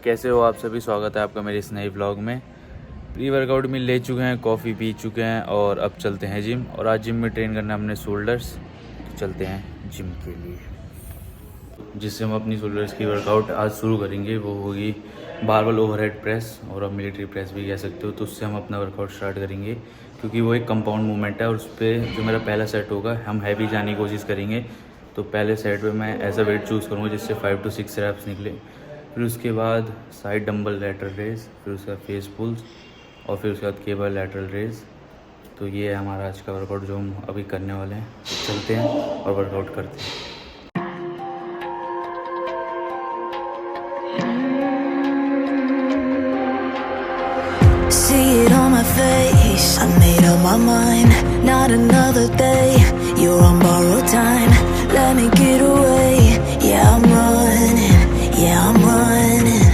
कैसे हो आप सभी। स्वागत है आपका मेरे इस नए व्लॉग में। प्री वर्कआउट में ले चुके हैं, कॉफ़ी पी चुके हैं और अब चलते हैं जिम। और आज जिम में ट्रेन करना हमने शोल्डर्स, तो चलते हैं जिम के लिए, जिससे हम अपनी शोल्डर्स की वर्कआउट आज शुरू करेंगे। वो होगी बारबल ओवरहेड प्रेस, और आप मिलिट्री प्रेस भी कह सकते हो। तो उससे हम अपना वर्कआउट स्टार्ट करेंगे, क्योंकि वो एक कंपाउंड मूवमेंट है और उस पर जो मेरा पहला सेट होगा हम हैवी जाने की कोशिश करेंगे। तो पहले सेट पे मैं ऐसा वेट चूज़ करूँगा जिससे 5 से 6 रैप्स निकले। फिर उसके बाद साइड डंबल लैटरल रेस, फिर उसके बाद फेस पुल्स, और फिर उसके बाद केबल लैटरल रेस। तो ये है हमारा आज का वर्कआउट जो हम अभी करने वाले हैं। तो चलते हैं और वर्कआउट करते हैं। See it on my face, I made up my mind. Not another day, you're on borrowed time. Let me get away, yeah I'm running, yeah I'm running.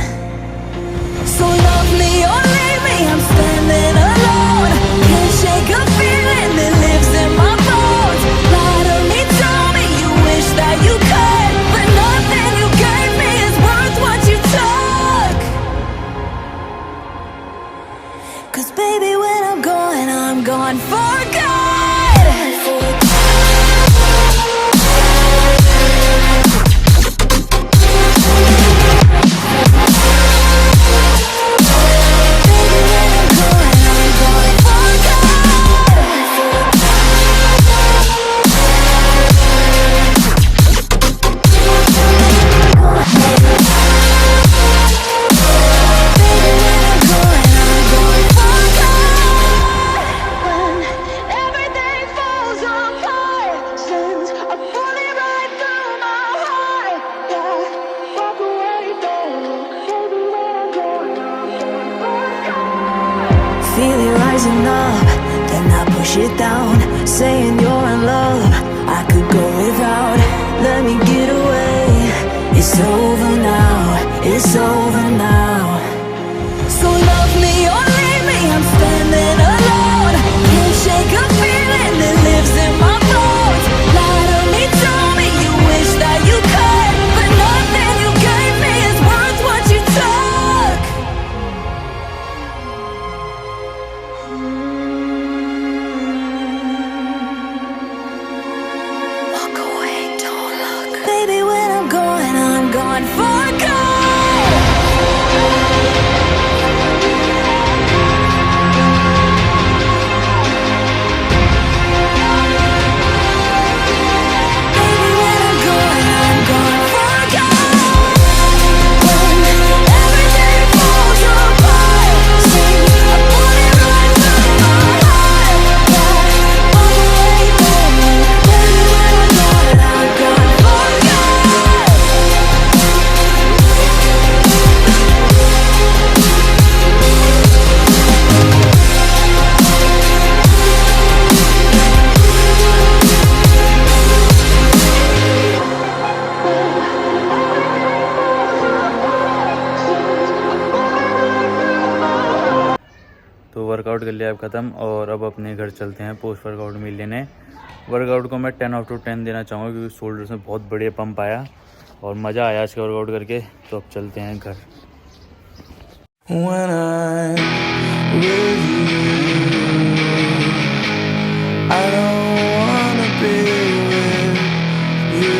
So love me or leave me, I'm standing alone. Can't shake a feeling that lives in my bones. Lie to me, tell me you wish that you could, but nothing you gave me is worth what you took. 'Cause baby when I'm gone for good. Feel it rising up, then I push it down. Saying you're in love, I could go without. Let me get away, it's over now, it's over now. So love me or leave me, I'm standing alone. Can't shake a feeling that lives in my bones. Lie to me, tell me you wish that you could, but nothing you gave me is worth what you took. Walk away, don't look. Baby, when I'm gone for good. Baby, when I'm gone for good. When everything falls apart, sing a bullet right through my heart. Yeah, walk away from me. Baby, when I'm gone for good. तो workout कर लिया अब ख़त्म, और अब अपने घर चलते हैं पोस्ट वर्कआउट मील लेने। वर्कआउट को मैं 10/10 देना चाहूँगा, क्योंकि शोल्डर्स में बहुत बढ़िया पंप आया और मज़ा आया आज का वर्कआउट करके। तो अब चलते हैं घर। When I'm with you, I don't wanna be with you.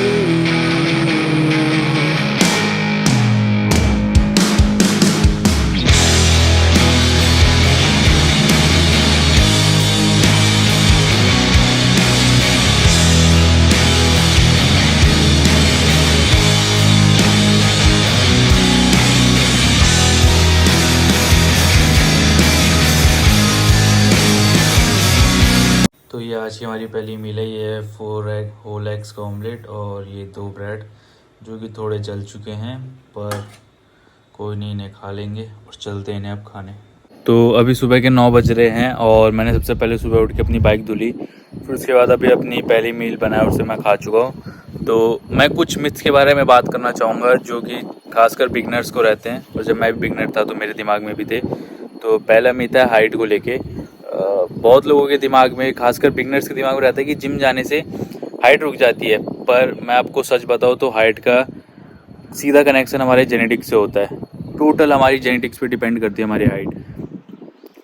तो ये आज की हमारी पहली मील है। ये है 4 एग होल एग्स का ऑमलेट, और ये 2 ब्रेड जो कि थोड़े जल चुके हैं, पर कोई नहीं, इन्हें खा लेंगे और चलते हैं इन्हें अब खाने। तो अभी सुबह के 9 बज रहे हैं, और मैंने सबसे पहले सुबह उठ के अपनी बाइक धुली। फिर उसके बाद अभी अपनी पहली मील बनाया, उसे मैं खा चुका हूँ। तो मैं कुछ मिथ्स के बारे में बात करना चाहूँगा, जो कि खासकर बिगनर्स को रहते हैं, और जब मैं भी बिगनर था तो मेरे दिमाग में भी थे। तो पहला मिथ है हाइट को लेके। बहुत लोगों के दिमाग में, खासकर बिगनर्स के दिमाग में रहता है कि जिम जाने से हाइट रुक जाती है, पर मैं आपको सच बताऊँ तो हाइट का सीधा कनेक्शन हमारे जेनेटिक्स से होता है। टोटल हमारी जेनेटिक्स पे डिपेंड करती है हमारी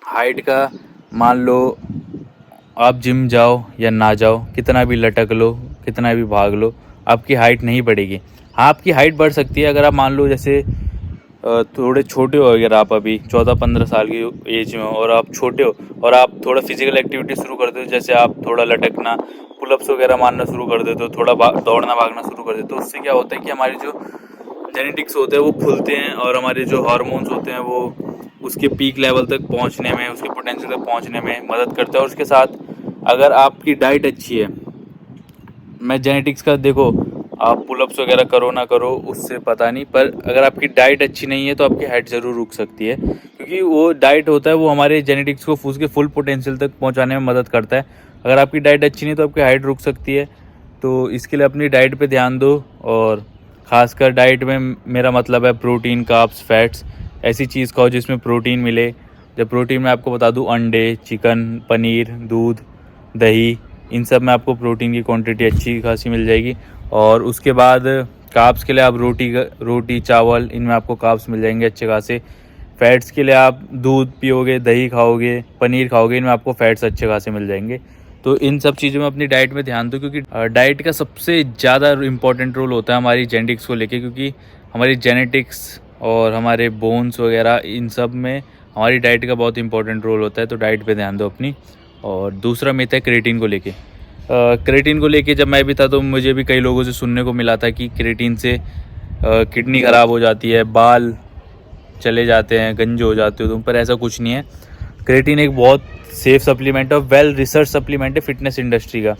हाइट का। मान लो आप जिम जाओ या ना जाओ, कितना भी लटक लो, कितना भी भाग लो, आपकी हाइट नहीं बढ़ेगी। हाँ, आपकी हाइट बढ़ सकती है अगर आप मान लो जैसे थोड़े छोटे हो, अगर आप अभी 14-15 साल की एज में हो और आप छोटे हो और आप थोड़ा फिजिकल एक्टिविटी शुरू कर दो, जैसे आप थोड़ा लटकना, पुलअप्स वगैरह मारना शुरू कर देते हो, थोड़ा दौड़ना भागना शुरू कर देते हो, उससे क्या होता है कि हमारे जो जेनेटिक्स होते हैं वो खुलते हैं और हमारे जो हार्मोन्स होते हैं वो उसके पीक लेवल तक पहुंचने में, उसके पोटेंशियल तक पहुंचने में मदद करता है। और उसके साथ अगर आपकी डाइट अच्छी है, मैं जेनेटिक्स का देखो, आप पुलअप्स वगैरह करो ना करो उससे पता नहीं, पर अगर आपकी डाइट अच्छी नहीं है तो आपकी हाइट ज़रूर रुक सकती है, क्योंकि वो डाइट होता है वो हमारे जेनेटिक्स को उसके फुल पोटेंशियल तक पहुंचाने में मदद करता है। अगर आपकी डाइट अच्छी नहीं तो आपकी हाइट रुक सकती है। तो इसके लिए अपनी डाइट पे ध्यान दो, और ख़ासकर डाइट में मेरा मतलब है प्रोटीन, कार्ब्स, फैट्स, ऐसी चीज़ खाओ जिसमें प्रोटीन मिले। जब प्रोटीन में आपको बता दूं, अंडे, चिकन, पनीर, दूध, दही, इन सब में आपको प्रोटीन की क्वांटिटी अच्छी खासी मिल जाएगी। और उसके बाद कार्ब्स के लिए आप रोटी चावल, इनमें आपको कार्ब्स मिल जाएंगे अच्छे खासे। फैट्स के लिए आप दूध पियोगे, दही खाओगे, पनीर खाओगे, इनमें आपको फैट्स अच्छे खासे मिल जाएंगे। तो इन सब चीज़ों में अपनी डाइट में ध्यान दो, क्योंकि डाइट का सबसे ज़्यादा इम्पॉर्टेंट रोल होता है हमारी जेनेटिक्स को लेके, क्योंकि हमारी जेनेटिक्स और हमारे बोन्स वगैरह इन सब में हमारी डाइट का बहुत इंपॉर्टेंट रोल होता है। तो डाइट पे ध्यान दो अपनी। और दूसरा मिथ है क्रेटीन को लेके। क्रेटीन को लेके जब मैं भी था तो मुझे भी कई लोगों से सुनने को मिला था कि क्रेटीन से किडनी ख़राब हो जाती है, बाल चले जाते हैं, गंजे हो जाते हो तुम, पर ऐसा कुछ नहीं है। क्रेटीन एक बहुत सेफ सप्लीमेंट है, वेल रिसर्च सप्लीमेंट है फिटनेस इंडस्ट्री का।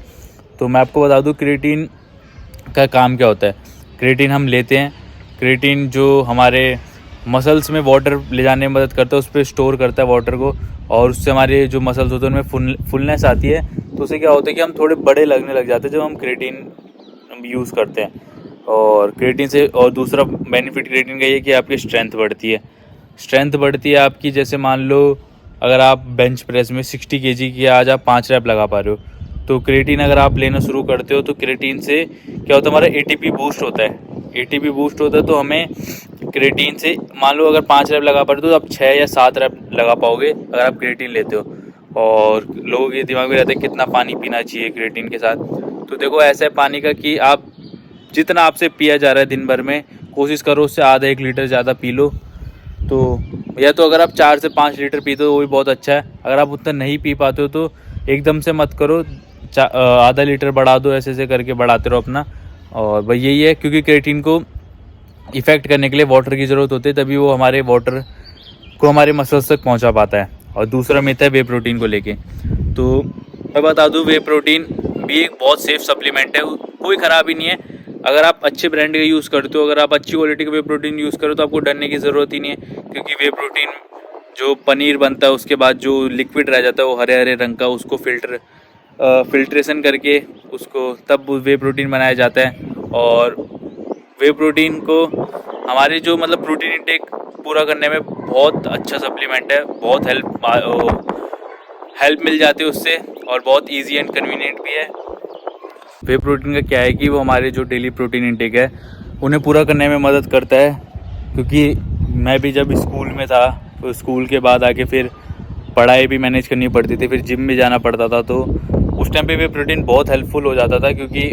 तो मैं आपको बता दूं क्रेटीन का काम क्या होता है। क्रेटीन हम लेते हैं, क्रेटीन जो हमारे मसल्स में वाटर ले जाने में मदद करता है, उस पर स्टोर करता है वाटर को, और उससे हमारे जो मसल्स होते हैं उनमें फुलनेस आती है। तो उससे क्या होता है कि हम थोड़े बड़े लगने लग जाते हैं जब हम क्रेटीन यूज़ करते हैं। और क्रेटीन से और दूसरा बेनिफिट क्रेटीन का ये कि आपकी स्ट्रेंथ बढ़ती है। स्ट्रेंथ बढ़ती है आपकी, जैसे मान लो अगर आप बेंच प्रेस में 60 kg की आज आप 5 रैप लगा पा रहे हो, तो क्रेटीन अगर आप लेना शुरू करते हो तो क्रेटीन से क्या होता है, हमारा ATP बूस्ट होता है। ATP बूस्ट होता है तो हमें क्रेटीन से मान लो अगर 5 रैप लगा पा रहे हो तो आप 6 या 7 रैप लगा पाओगे अगर आप क्रेटीन लेते हो। और लोगों के दिमाग में रहता है कितना पानी पीना चाहिए क्रेटीन के साथ। तो देखो ऐसा है पानी का कि आप जितना आपसे पिया जा रहा है दिन भर में, कोशिश करो उससे आधा 1 लीटर ज़्यादा पी लो। तो या तो अगर आप 4 से 5 लीटर पीते हो वो भी बहुत अच्छा है। अगर आप उतना नहीं पी पाते हो तो एकदम से मत करो, आधा लीटर बढ़ा दो, ऐसे करके बढ़ाते रहो अपना। और भाई यही है, क्योंकि क्रेटीन को इफ़ेक्ट करने के लिए वाटर की ज़रूरत होती है, तभी वो हमारे वाटर को हमारे मसल्स तक पहुंचा पाता है। और दूसरा मिथ है वे प्रोटीन को लेके। तो मैं बता दूं, वे प्रोटीन भी एक बहुत सेफ सप्लीमेंट है, कोई ख़राबी नहीं है। अगर आप अच्छे ब्रांड का यूज़ करते हो, अगर आप अच्छी क्वालिटी का वे प्रोटीन यूज़ करो तो आपको डरने की ज़रूरत ही नहीं है, क्योंकि वे प्रोटीन जो पनीर बनता है उसके बाद जो लिक्विड रह जाता है वो हरे हरे रंग का, उसको फिल्ट्रेशन करके उसको तब वे प्रोटीन बनाया जाता है। और वे प्रोटीन को हमारे जो मतलब प्रोटीन इंटेक पूरा करने में बहुत अच्छा सप्लीमेंट है, बहुत हेल्प मिल जाती है उससे, और बहुत इजी एंड कन्वीनियंट भी है। वे प्रोटीन का क्या है कि वो हमारे जो डेली प्रोटीन इंटेक है उन्हें पूरा करने में मदद करता है। क्योंकि मैं भी जब स्कूल में था तो स्कूल के बाद आके फिर पढ़ाई भी मैनेज करनी पड़ती थी, फिर जिम भी जाना पड़ता था, तो उस टाइम पे वे प्रोटीन बहुत हेल्पफुल हो जाता था, क्योंकि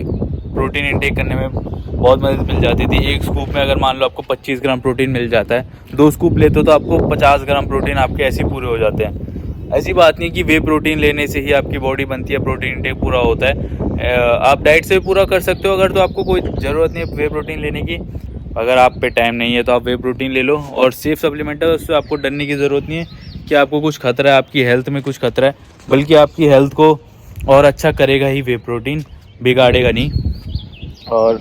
प्रोटीन इंटेक करने में बहुत मदद मिल जाती थी। एक स्कूप में अगर मान लो आपको 25 ग्राम प्रोटीन मिल जाता है, 2 स्कूप लेते हो तो आपको 50 ग्राम प्रोटीन आपके ऐसे पूरे हो जाते हैं। ऐसी बात नहीं कि वे प्रोटीन लेने से ही आपकी बॉडी बनती है, प्रोटीन इंटेक पूरा होता है। आप डाइट से भी पूरा कर सकते हो अगर, तो आपको कोई ज़रूरत नहीं है वे प्रोटीन लेने की। अगर आप पे टाइम नहीं है तो आप वे प्रोटीन ले लो, और सेफ सप्लीमेंट है, उससे आपको डरने की ज़रूरत नहीं है कि आपको कुछ खतरा है, आपकी हेल्थ में कुछ खतरा है, बल्कि आपकी हेल्थ को और अच्छा करेगा ही वे प्रोटीन, बिगाड़ेगा नहीं। और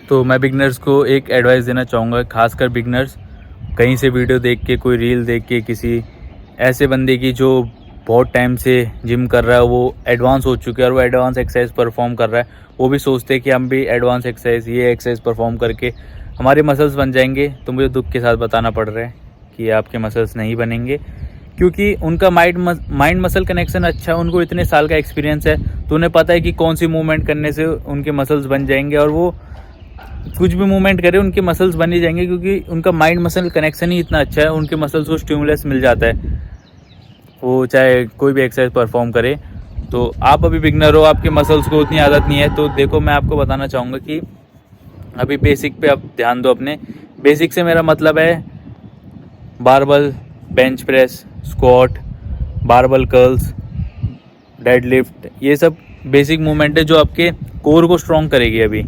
तो मैं बिगनर्स को एक एडवाइस देना चाहूँगा, खासकर बिगनर्स, कहीं से वीडियो देख के, कोई रील देख के, किसी ऐसे बंदे की जो बहुत टाइम से जिम कर रहा है, वो एडवांस हो चुका है और वो एडवांस एक्सरसाइज परफॉर्म कर रहा है, वो भी सोचते हैं कि हम भी एडवांस एक्सरसाइज, ये एक्सरसाइज परफॉर्म करके हमारे मसल्स बन जाएंगे। तो मुझे दुख के साथ बताना पड़ रहा है कि आपके मसल्स नहीं बनेंगे, क्योंकि उनका माइंड मसल कनेक्शन अच्छा है, उनको इतने साल का एक्सपीरियंस है, तो उन्हें पता है कि कौन सी मूवमेंट करने से उनके मसल्स बन जाएंगे। और वो कुछ भी मूवमेंट करे उनके मसल्स बन ही जाएंगे, क्योंकि उनका माइंड मसल कनेक्शन ही इतना अच्छा है, उनके मसल्स को स्टिमुलस मिल जाता है, वो चाहे कोई भी एक्सरसाइज परफॉर्म करे। तो आप अभी बिगनर हो, आपके मसल्स को उतनी आदत नहीं है, तो देखो मैं आपको बताना चाहूँगा कि अभी बेसिक पे आप ध्यान दो अपने। बेसिक से मेरा मतलब है barbell, bench press, squat, barbell curls, deadlift, ये सब बेसिक मूवमेंट है जो आपके कोर को स्ट्रॉन्ग करेगी। अभी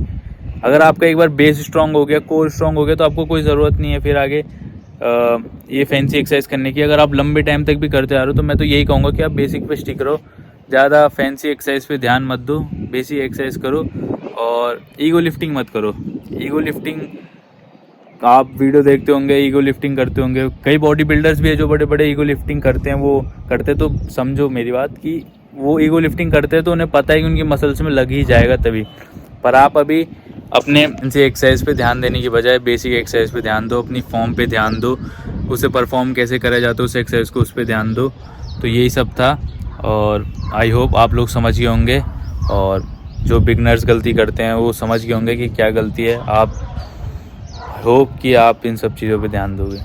अगर आपका एक बार बेस स्ट्रॉन्ग हो गया, कोर स्ट्रॉन्ग हो गया, तो आपको कोई ज़रूरत नहीं है फिर आगे ये फैंसी एक्सरसाइज करने की। अगर आप लंबे टाइम तक भी करते आ रहे हो तो मैं तो यही कहूँगा कि आप बेसिक पे स्टिक रहो, ज़्यादा फैंसी एक्सरसाइज पे ध्यान मत दो, बेसिक एक्सरसाइज करो और ईगो लिफ्टिंग मत करो। ईगो लिफ्टिंग आप वीडियो देखते होंगे, ईगो लिफ्टिंग करते होंगे, कई बॉडी बिल्डर्स भी है जो बड़े बड़े ईगो लिफ्टिंग करते हैं। वो करते तो समझो मेरी बात कि वो ईगो लिफ्टिंग करते हैं तो उन्हें पता है कि उनकी मसल्स में लग ही जाएगा तभी। पर आप अभी अपने इनसे एक्सरसाइज पे ध्यान देने की बजाय बेसिक एक्सरसाइज पे ध्यान दो, अपनी फॉर्म पे ध्यान दो, उसे परफॉर्म कैसे करा जाता है उस एक्सरसाइज को, उस पर ध्यान दो। तो यही सब था और आई होप आप लोग समझ गए होंगे, और जो बिगनर्स गलती करते हैं वो समझ गए होंगे कि क्या गलती है। आप होप कि आप इन सब चीज़ों पे ध्यान दोगे।